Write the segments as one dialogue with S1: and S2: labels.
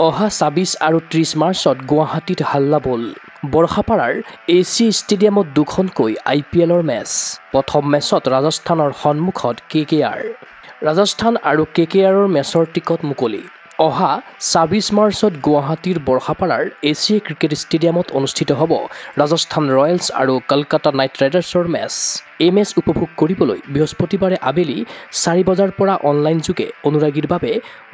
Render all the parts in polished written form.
S1: অহা ২৬ আৰু ৩০ মাৰ্চত গুৱাহাটীত হাল্লা বল বৰষাপাৰাৰ AC ষ্টেডিয়ামত দুখনকৈ IPLৰ মেচ প্ৰথম মেচত ৰাজস্থানৰ সন্মুখত KKR ৰাজস্থান আৰু KKRৰ মেচৰ টিকট মুকলি অহা ২৬ মাৰ্চত গুৱাহাটীৰ বৰষাপাৰাৰ AC ক্ৰিকেট ষ্টেডিয়ামত অনুষ্ঠিত হ'ব ৰাজস্থান ৰয়েলছ আৰু কলকাতা নাইট ৰাইডাৰ্ছৰ মেচ এই মেচ উপভোগ কৰিবলৈ বৃহস্পতিবাৰে আবেলি ৪ বজাৰ পৰা অনলাইন যোগে অনুৰাগীৰ বাবে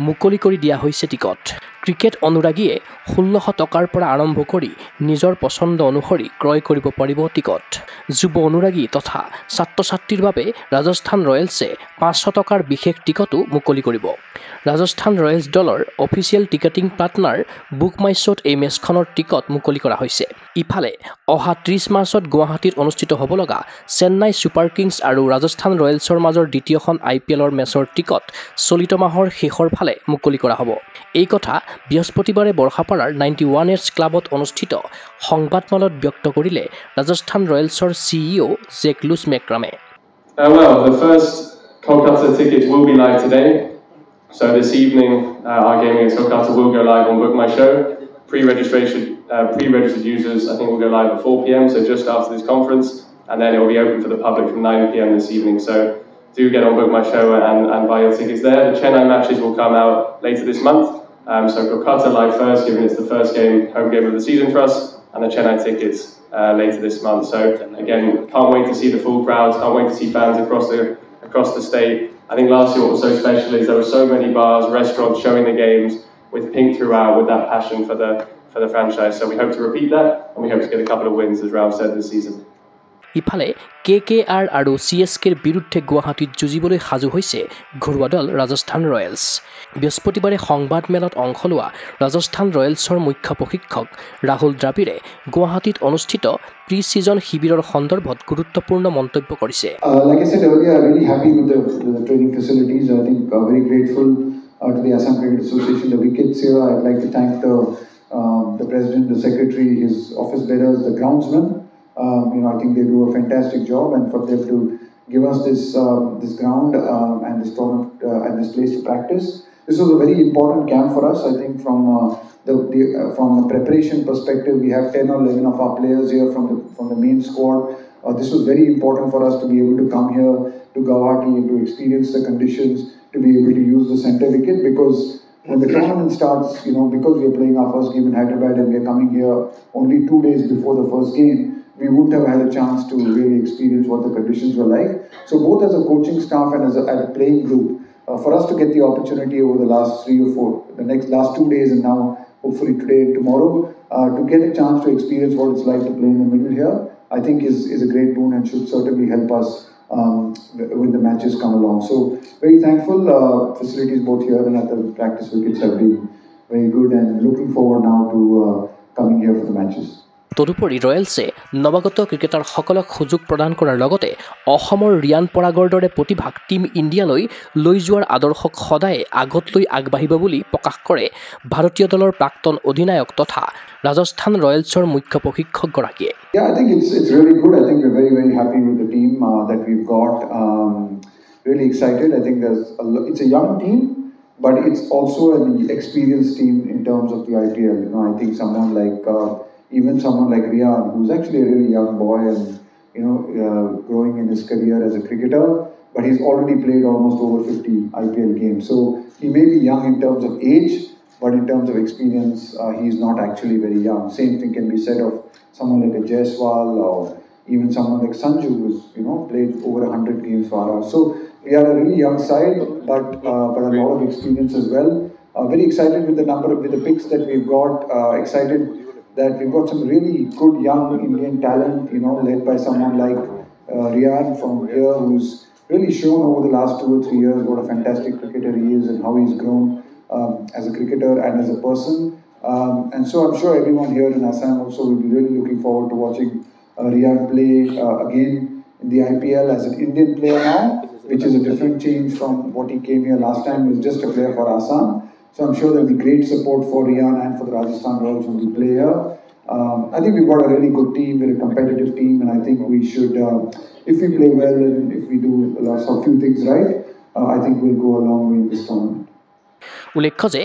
S1: মুকলি কৰি দিয়া হৈছে টিকট ক্ৰিকেট অনুৰাগীয়ে ১৬০০ টকাৰ পৰা আৰম্ভ কৰি নিজৰ পছন্দ অনুসৰি ক্ৰয় কৰিব পাৰিব টিকট যুৱ অনুৰাগী তথা ছাত্ৰ-ছাত্ৰীৰ বাবে ৰাজস্থান ৰয়েলছে ৫০০ টকাৰ বিশেষ টিকটো মুকলি কৰিব ৰাজস্থান ৰয়েলছ দলৰ অফিচিয়েল টিকেটিং পাৰ্টনাৰ বুক মাই শ্ব'ত এই মেচখনৰ টিকট মুকলি কৰা হৈছে ইফালে অহা ৩০ মাৰ্চত গুৱাহাটীত অনুষ্ঠিত হ'ব লগা চেন্নাই ছুপাৰ কিংছ আৰু ৰাজস্থান ৰয়েলছৰ মাজৰ দ্বিতীয়খন IPLৰ মেচৰ টিকট চলিত মাহৰ শেষৰ ফালে মুকলি কৰা হ'ব এই কথা বৃহস্পতিবাৰে বৰষাপাৰাৰ 91 ক্লাবত অনুষ্ঠিত সংবাদমেলত ব্যক্ত কৰিলে ৰাজস্থান ৰয়েলছৰ CEO জেক লুছ মেক্ৰামে
S2: Well, the first Kolkata tickets will be live today. So this evening, our game against Kolkata will go live on Book My Show. Pre-registered users, I think, will go live at 4 p.m. So just after this conference, and then it will be open for the public from 9 p.m. this evening. So do get on Book My Show and buy your tickets there. The Chennai matches will come out later this month. So Kolkata live first, given it's the first home game of the season for us, and the Chennai tickets later this month. So again, can't wait to see the full crowds. Can't wait to see fans across the state. I think last year what was so special is there were so many bars, restaurants showing the games with pink throughout, with that passion for the franchise. So we hope to repeat that, and we hope to get a couple of wins, as Ralph said, this season.
S1: ইফালে KKR আৰু CSKৰ বিৰুদ্ধে গুৱাহাটীত যুঁজিবলৈ সাজু হৈছে ঘৰুৱা দল Rajasthan Royals বৃহস্পতিবাৰে সংবাদমেলত অংশ লোৱা ৰাজস্থান ৰয়েলছৰ মুখ্য প্ৰশিক্ষক ৰাহুল দ্ৰাবিড়ে গুৱাহাটীত অনুষ্ঠিত প্ৰি-সিজন শিবিৰৰ সন্দৰ্ভত গুৰুত্বপূৰ্ণ মন্তব্য কৰিছে
S3: Like I said earlier, I'm really happy with the training facilities. I think very grateful to the Assam Cricket Association, the wickets here. I'd like to thank the president, the secretary, his office bearers, the groundsmen. I think they do a fantastic job, and for them to give us this ground and this tournament and this place to practice. This was a very important camp for us. I think from from a preparation perspective, we have 10 or 11 of our players here from the main squad. This was very important for us to be able to come here to Guwahati and to experience the conditions, to be able to use the center wicket, because when the tournament starts, because we are playing our first game in Hyderabad and we are coming here only 2 days before the first game, we wouldn't have had a chance to really experience what the conditions were like. So both as a coaching staff and as a playing group, for us to get the opportunity over the last 3 or 4, last 2 days and now hopefully today and tomorrow, to get a chance to experience what it's like to play in the middle here, I think is a great boon and should certainly help us when the matches come along. So very thankful. Facilities both here and at the practice wickets have been very good, and looking forward now to coming here for the matches.
S1: তদুপৰি ৰয়েলছে নৱাগত ক্ৰিকেটাৰসকলক সুযোগ প্ৰদান কৰাৰ লগতে অসমৰ ৰিয়ান পৰাগৰ দৰে প্ৰতিভাক টিম ইণ্ডিয়ালৈ লৈ যোৱাৰ আদৰ্শক সদায় আগত লৈ আগবাঢ়িব বুলি প্ৰকাশ কৰে ভাৰতীয় দলৰ প্ৰাক্তন অধিনায়ক তথা ৰাজস্থান ৰয়েলছৰ মুখ্য প্ৰশিক্ষকগৰাকীয়ে
S3: Yeah, I think it's really good. I think we're very, very happy with the team that we've got. Really excited. I think it's a young team, but it's also an experienced team in terms of the IPL. I think someone like Rian, who's actually a really young boy and growing in his career as a cricketer, but he's already played almost over 50 IPL games. So he may be young in terms of age, but in terms of experience, he's not actually very young. Same thing can be said of someone like a Jaiswal or even someone like Sanju, who's played over 100 games for us. So we are a really young side, but a lot of experience as well. Very excited with the picks that we've got. Excited that we've got some really good young Indian talent, led by someone like Rian from here, who's really shown over the last 2 or 3 years what a fantastic cricketer he is and how he's grown as a cricketer and as a person. And so I'm sure everyone here in Assam also will be really looking forward to watching Rian play again in the IPL as an Indian player now, which is a different change from what he came here last time. He was just a player for Assam. So I'm sure there'll be great support for Rian and for the Rajasthan Royals when we play here. I think we've got a really good team, we're a competitive team, and I think we should, if we play well and if we do a few things right, I think we'll go a long way in this tournament.
S1: উল্লেখ্য যে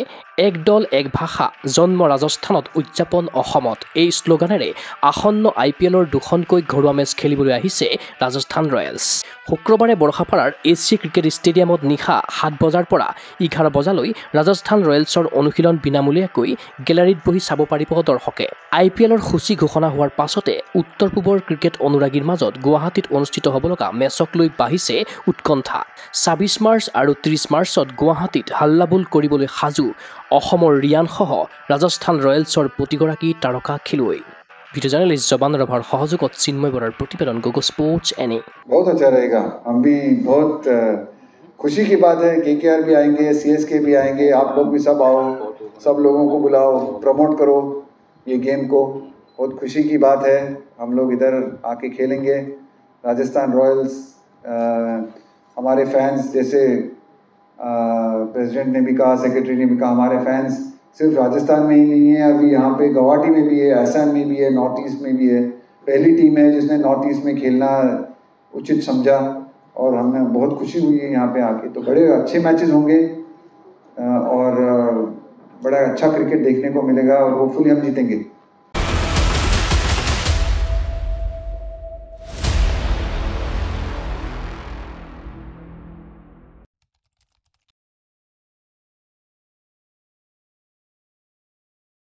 S1: এক দল এক ভাষা জন্ম ৰাজস্থানত উদযাপন অসমত এই শ্লোগানেৰে আসন্ন IPLৰ দুখনকৈ ঘৰুৱা মেচ খেলিবলৈ আহিছে ৰাজস্থান ৰয়েলছ। শুক্ৰবাৰে বৰষাপাৰাৰ AC ক্ৰিকেট ষ্টেডিয়ামত নিশা 7 বজাৰ পৰা 11 বজালৈ ৰাজস্থান ৰয়েলছৰ অনুশীলন বিনামূলীয়াকৈ গেলাৰীত বহি চাব পাৰিব দৰ্শকে। IPLৰ সূচী ঘোষণা হোৱাৰ পাছতে উত্তৰ পূবৰ ক্ৰিকেট অনুৰাগীৰ মাজত গুৱাহাটীত অনুষ্ঠিত হ'ব লগা মেচক লৈ বাঢ়িছে উৎকণ্ঠা। 26 মাৰ্চ আৰু 30 মাৰ্চত গুৱাহাটীত হাল্লাবোল কৰিবলৈ সাজু অসমৰ ৰিয়ানসহ ৰাজস্থান ৰয়েলছৰ প্ৰতিগৰাকী তাৰকা খেলুৱৈ। ভিডিঅ' জাৰ্নেলিষ্ট জবান ৰভাৰ সহযোগত চিন্ময় বৰাৰ প্ৰতিবেদন গোগো স্পোৰ্টছ NA।
S3: बहुत अच्छा रहेगा। हम भी बहुत खुशी की बात है, KKR भी आएंगे, CSK भी आएंगे, आप लोग भी सब आओ, सब लोगों को बुलाओ, प्रमोट करो ये गेम को। बहुत खुशी की बात है, हम लोग इधर आके खेलेंगे। राजस्थान रॉयल्स हमारे फैंस, जैसे प्रेसिडेंट ने भी कहा, सेक्रेटरी ने भी कहा, हमारे फैंस सिर्फ राजस्थान में ही नहीं है, अभी यहाँ पे गुवाहाटी में भी है, असम में भी है, नॉर्थ ईस्ट में भी है। पहली टीम है जिसने नॉर्थ ईस्ट में खेलना उचित समझा और हमें बहुत खुशी हुई है यहाँ पे आके। तो बड़े अच्छे मैचेस होंगे और बड़ा अच्छा क्रिकेट देखने को मिलेगा और होपफुली हम जीतेंगे।